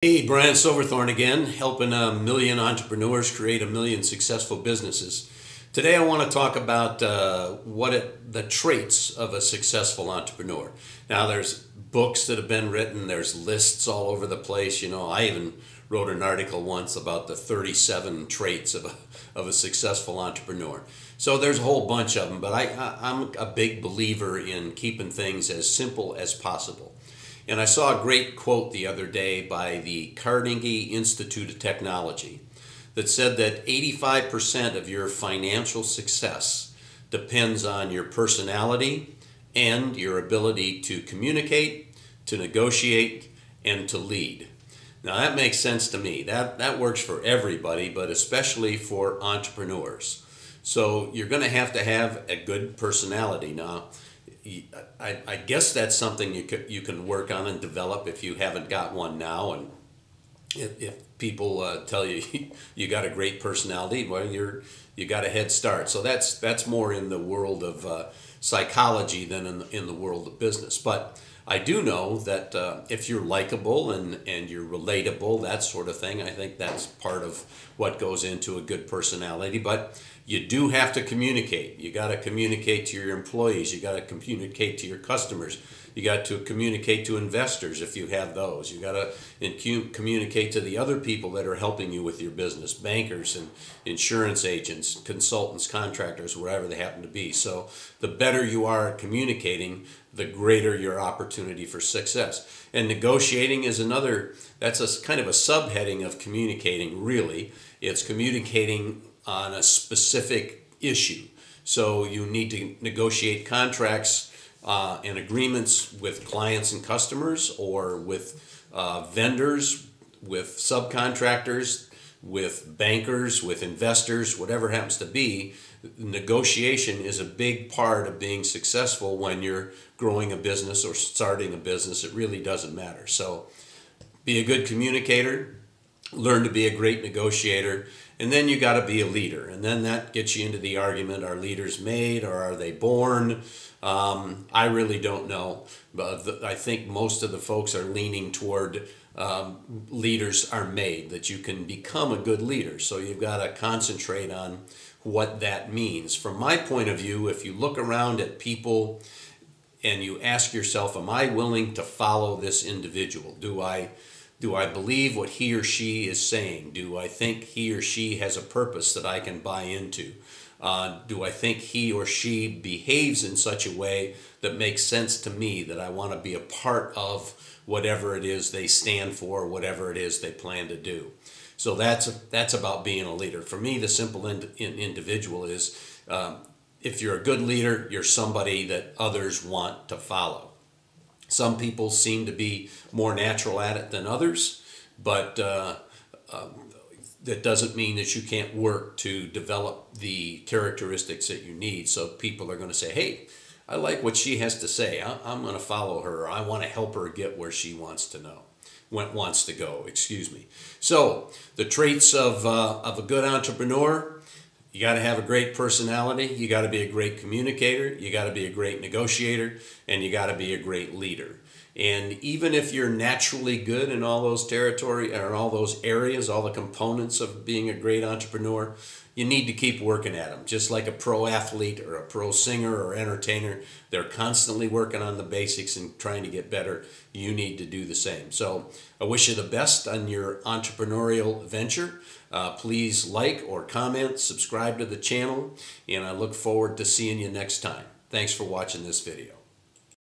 Hey, Brian Silverthorne again, helping a million entrepreneurs create a million successful businesses. Today I want to talk about the traits of a successful entrepreneur. Now there's books that have been written, there's lists all over the place. I even wrote an article once about the 37 traits of a successful entrepreneur. So there's a whole bunch of them, but I'm a big believer in keeping things as simple as possible. And I saw a great quote the other day by the Carnegie Institute of Technology that said that 85% of your financial success depends on your personality and your ability to communicate, to negotiate, and to lead. Now that makes sense to me. That works for everybody, but especially for entrepreneurs. So you're going to have a good personality. Now, I guess that's something you can work on and develop if you haven't got one now. And if people tell you you got a great personality, well, you got a head start. So that's more in the world of psychology than in the world of business. But I do know that if you're likable and you're relatable, that sort of thing, I think that's part of what goes into a good personality. But you do have to communicate. You got to communicate to your employees. You got to communicate to your customers. You got to communicate to investors if you have those. You got to communicate to the other people that are helping you with your business, bankers and insurance agents, consultants, contractors, wherever they happen to be. So the better you are at communicating, the greater your opportunity for success. And negotiating is that's a kind of a subheading of communicating, really. It's communicating on a specific issue. So you need to negotiate contracts and agreements with clients and customers, or with vendors, with subcontractors, with bankers, with investors, whatever it happens to be. Negotiation is a big part of being successful when you're growing a business or starting a business. It really doesn't matter. So be a good communicator, learn to be a great negotiator, and then you got to be a leader. And then that gets you into the argument, are leaders made or are they born? I really don't know, but I think most of the folks are leaning toward leaders are made, that you can become a good leader. So you've got to concentrate on what that means. From my point of view, if you look around at people and you ask yourself, am I willing to follow this individual? Do I believe what he or she is saying? Do I think he or she has a purpose that I can buy into? Do I think he or she behaves in such a way that makes sense to me, that I want to be a part of whatever it is they stand for, whatever it is they plan to do? So that's about being a leader. For me, the simple individual is, if you're a good leader, you're somebody that others want to follow. Some people seem to be more natural at it than others, but that doesn't mean that you can't work to develop the characteristics that you need. So people are going to say, hey, I like what she has to say. I'm going to follow her. I want to help her get where she wants to go. So the traits of a good entrepreneur: you got to have a great personality, you got to be a great communicator, you got to be a great negotiator, and you got to be a great leader. And even if you're naturally good in all those all those areas, all the components of being a great entrepreneur, you need to keep working at them. Just like a pro athlete or a pro singer or entertainer, they're constantly working on the basics and trying to get better. You need to do the same. So I wish you the best on your entrepreneurial venture. Please like or comment, subscribe to the channel, and I look forward to seeing you next time. Thanks for watching this video.